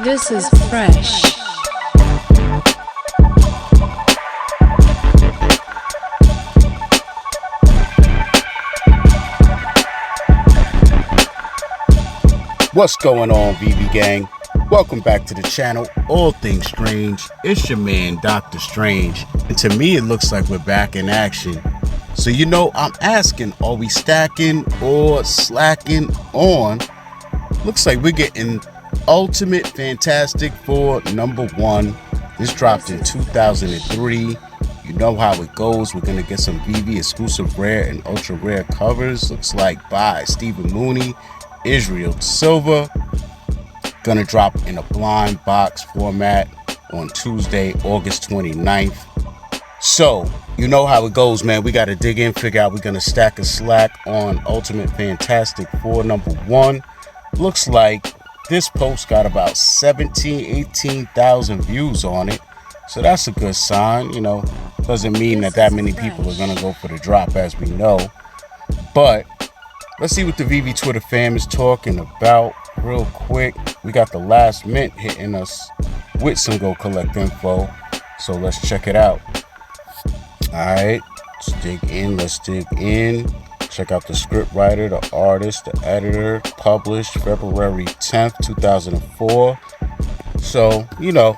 This is fresh. What's going on, VeVe gang? Welcome back to the channel, All Things Strange. It's your man, Dr. Strange. And to me, it looks like we're back in action. So, you know, I'm asking, are we stacking or slacking on? Looks like we're getting Ultimate Fantastic Four #1. This dropped in 2003. You know how it goes. We're going to get some VeVe exclusive rare and ultra rare covers. Looks like by Stephen Mooney, Israel Silva. Gonna drop in a blind box format on Tuesday, August 29th. So, you know how it goes, man. We got to dig in, figure out we're going to stack a slack on Ultimate Fantastic Four #1. Looks like this post got about 18,000 views on it. So that's a good sign. You know, doesn't mean that many people are going to go for the drop, as we know. But let's see what the VeVe Twitter fam is talking about real quick. We got the last mint hitting us with some Go Collect info. So let's check it out. Alright, let's dig in. Check out the script writer, the artist, the editor. Published February 10th, 2004. So, you know,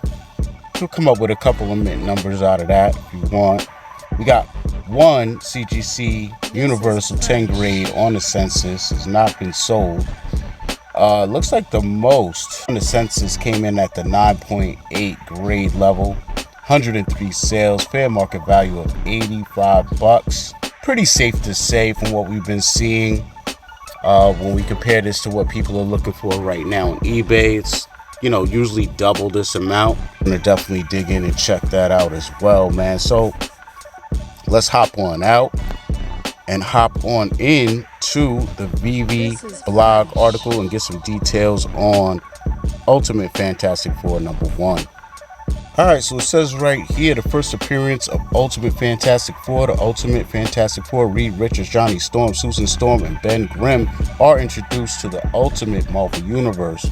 we'll come up with a couple of mint numbers out of that if you want. We got one CGC Universal 10 grade on the census, has not been sold. Looks like the most on the census came in at the 9.8 grade level. 103 sales, fair market value of $85. Pretty safe to say from what we've been seeing. When we compare this to what people are looking for right now on eBay, it's, you know, usually double this amount. I'm gonna definitely dig in and check that out as well, man. So let's hop on out and hop on in to the VeVe blog article and get some details on Ultimate Fantastic Four #1. Alright, so it says right here, the first appearance of Ultimate Fantastic Four. The Ultimate Fantastic Four, Reed Richards, Johnny Storm, Susan Storm, and Ben Grimm are introduced to the Ultimate Marvel Universe.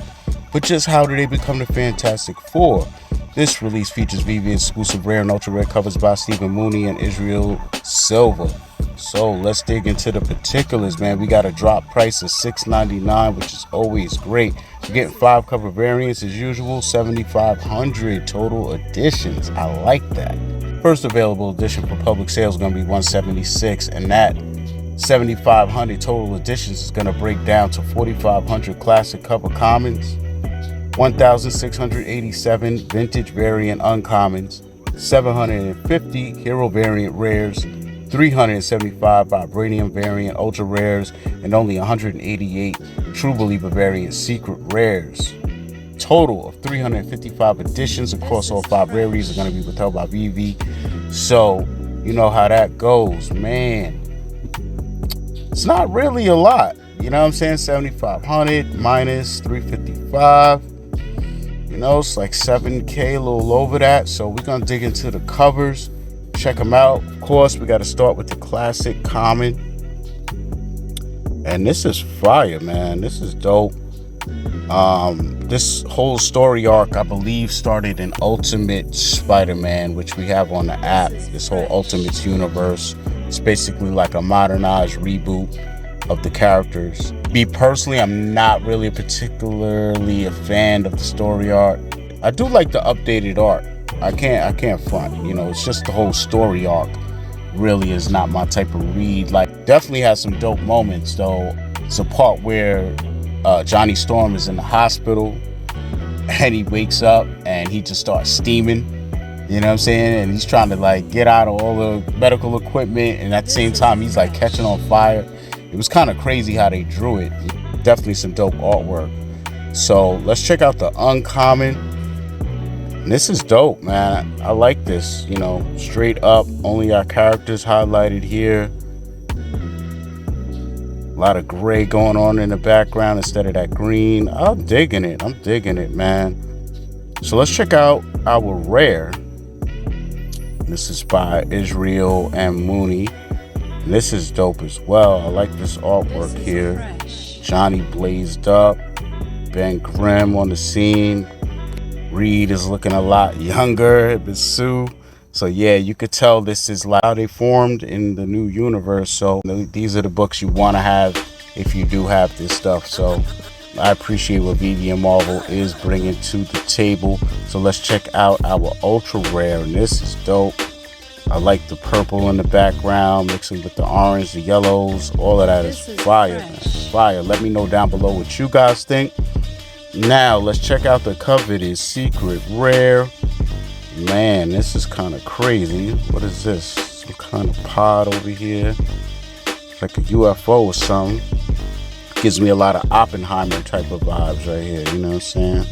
But just how do they become the Fantastic Four? This release features VeVe exclusive rare and ultra rare covers by Stephen Mooney and Israel Silva. So let's dig into the particulars, man. We got a drop price of $6.99, which is always great. You're getting 5 cover variants as usual, 7,500 total editions. I like that. First available edition for public sales is going to be $176, and that 7,500 total editions is going to break down to 4,500 classic cover commons, 1,687 vintage variant uncommons, 750 hero variant rares, 375 vibranium variant ultra rares, and only 188 true believer variant secret rares. Total of 355 editions across all 5 rarities are going to be withheld by VeVe. So you know how that goes, man. It's not really a lot, you know what I'm saying? 7,500 minus 355, you know, it's like 7K, a little over that. So we're gonna dig into the covers, check them out. Of course, we got to start with the classic common, and this is fire, man. This is dope. This whole story arc, I believe, started in Ultimate Spider-Man, which we have on the app. This whole Ultimates universe, it's basically like a modernized reboot of the characters. Me personally, I'm not really particularly a fan of the story art. I do like the updated art. I can't front, you know. It's just the whole story arc really is not my type of read. Like, definitely has some dope moments though. It's a part where Johnny Storm is in the hospital and he wakes up and he just starts steaming, you know what I'm saying? And he's trying to like get out of all the medical equipment, and at the same time he's like catching on fire. It was kind of crazy how they drew it. Definitely some dope artwork. So let's check out the uncommon. And this is dope, man. I like this, you know, straight up, only our characters highlighted here. A lot of gray going on in the background instead of that green. I'm digging it, man. So let's check out our rare. This is by Israel and Mooney. And this is dope as well. I like this artwork here. Johnny blazed up. Ben Grimm on the scene. Reed is looking a lot younger, but Sue. So yeah, you could tell this is like how they formed in the new universe. So these are the books you want to have if you do have this stuff. So I appreciate what VeVe and Marvel is bringing to the table. So let's check out our ultra rare, and this is dope. I like the purple in the background mixing with the orange, the yellows, all of that is fire, man. Fire. Let me know down below what you guys think. Now let's check out the coveted secret rare. Man, this is kind of crazy. What is this? Some kind of pod over here. It's like a UFO or something. Gives me a lot of Oppenheimer type of vibes right here, you know what I'm saying?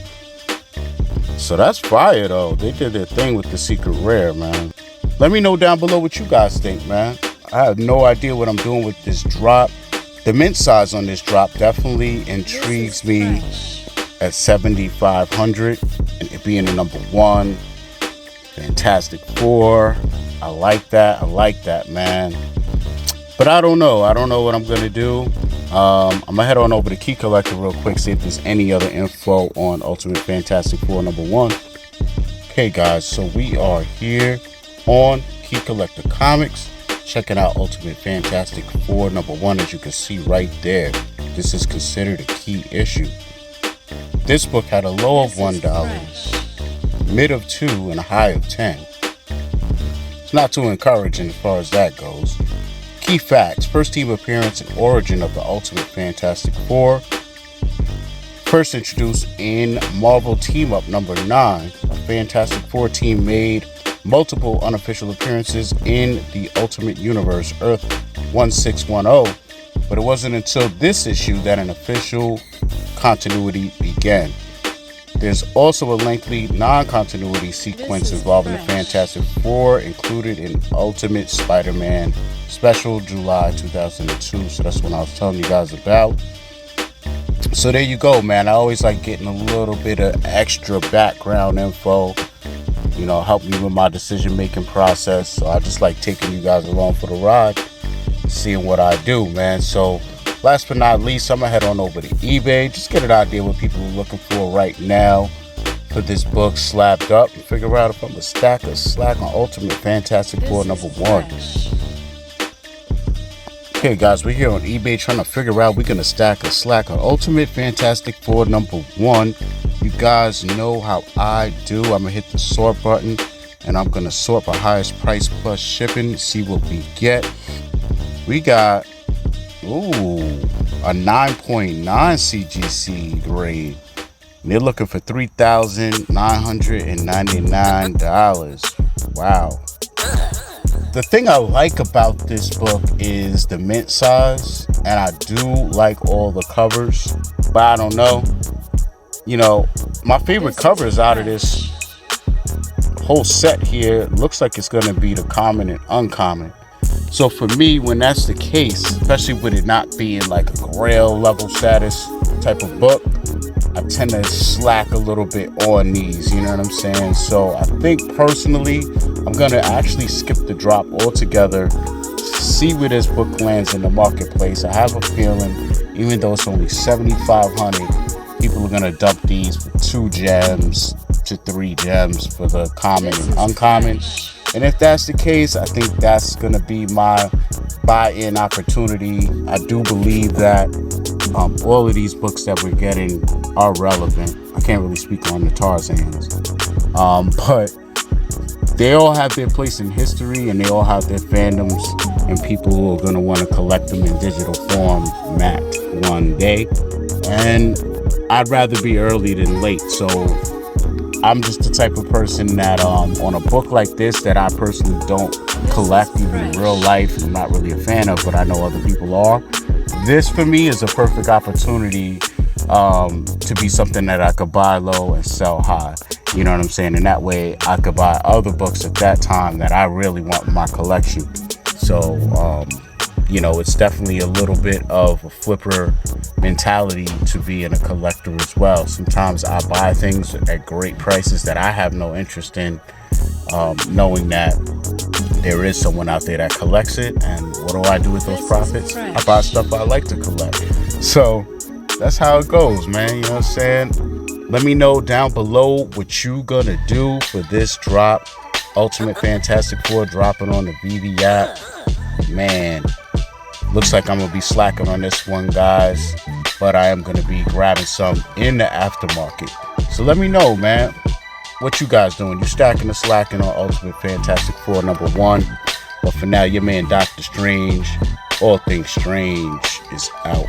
So that's fire though. They did their thing with the secret rare, man. Let me know down below what you guys think, man. I have no idea what I'm doing with this drop. The mint size on this drop definitely intrigues me at 7,500, and it being the number 1. Fantastic Four. I like that, man. But I don't know what I'm gonna do. I'm gonna head on over to Key Collector real quick, see if there's any other info on Ultimate Fantastic Four number 1. Okay guys, so we are here on Key Collector Comics, checking out Ultimate Fantastic Four number 1. As you can see right there, this is considered a key issue. This book had a low of $1, mid of $2, and a high of 10. It's not too encouraging as far as that goes. Key facts: first team appearance and origin of the Ultimate Fantastic Four. First introduced in Marvel Team Up number 9, a Fantastic Four team made multiple unofficial appearances in the Ultimate Universe, Earth 1610, but it wasn't until this issue that an official continuity began. There's also a lengthy non-continuity sequence involving the Fantastic Four included in Ultimate Spider-Man Special July 2002. So that's what I was telling you guys about. So there you go, man. I always like getting a little bit of extra background info, you know, help me with my decision-making process. So I just like taking you guys along for the ride, seeing what I do, man. So last but not least, I'm gonna head on over to eBay, just get an idea what people are looking for right now for this book slapped up, and figure out if I'm gonna stack or slack on Ultimate Fantastic Four number 1. Okay guys, we're here on eBay trying to figure out we're gonna stack or slack on Ultimate Fantastic Four number 1. You guys know how I do. I'm gonna hit the sort button and I'm gonna sort by highest price plus shipping, see what we get. We got a 9.9 CGC grade. And they're looking for $3,999. Wow. The thing I like about this book is the mint size, and I do like all the covers, but I don't know. You know, my favorite covers out of this whole set here looks like it's gonna be the common and uncommon. So for me, when that's the case, especially with it not being like a grail level status type of book, I tend to slack a little bit on these, you know what I'm saying? So I think personally, I'm gonna actually skip the drop altogether, see where this book lands in the marketplace. I have a feeling, even though it's only 7,500, people are gonna dump these for 2 gems to 3 gems for the common and uncommon. And if that's the case, I think that's gonna be my buy-in opportunity. I do believe that all of these books that we're getting are relevant. I can't really speak on the Tarzans, but they all have their place in history, and they all have their fandoms and people who are gonna want to collect them in digital form one day. And I'd rather be early than late. So I'm just the type of person that on a book like this that I personally don't collect even in real life, and I'm not really a fan of, but I know other people are. This for me is a perfect opportunity to be something that I could buy low and sell high. You know what I'm saying? And that way I could buy other books at that time that I really want in my collection. So you know, it's definitely a little bit of a flipper mentality to be in a collector as well. Sometimes I buy things at great prices that I have no interest in, knowing that there is someone out there that collects it. And what do I do with those profits? I buy stuff I like to collect. So that's how it goes, man. You know what I'm saying? Let me know down below what you gonna do for this drop. Ultimate Fantastic Four dropping on the VeVe app. Man, looks like I'm gonna be slacking on this one, guys, but I am gonna be grabbing some in the aftermarket. So let me know, man, what you guys doing. You stacking or slacking on Ultimate Fantastic Four #1? But for now, your man Dr. Strange, all things strange, is out.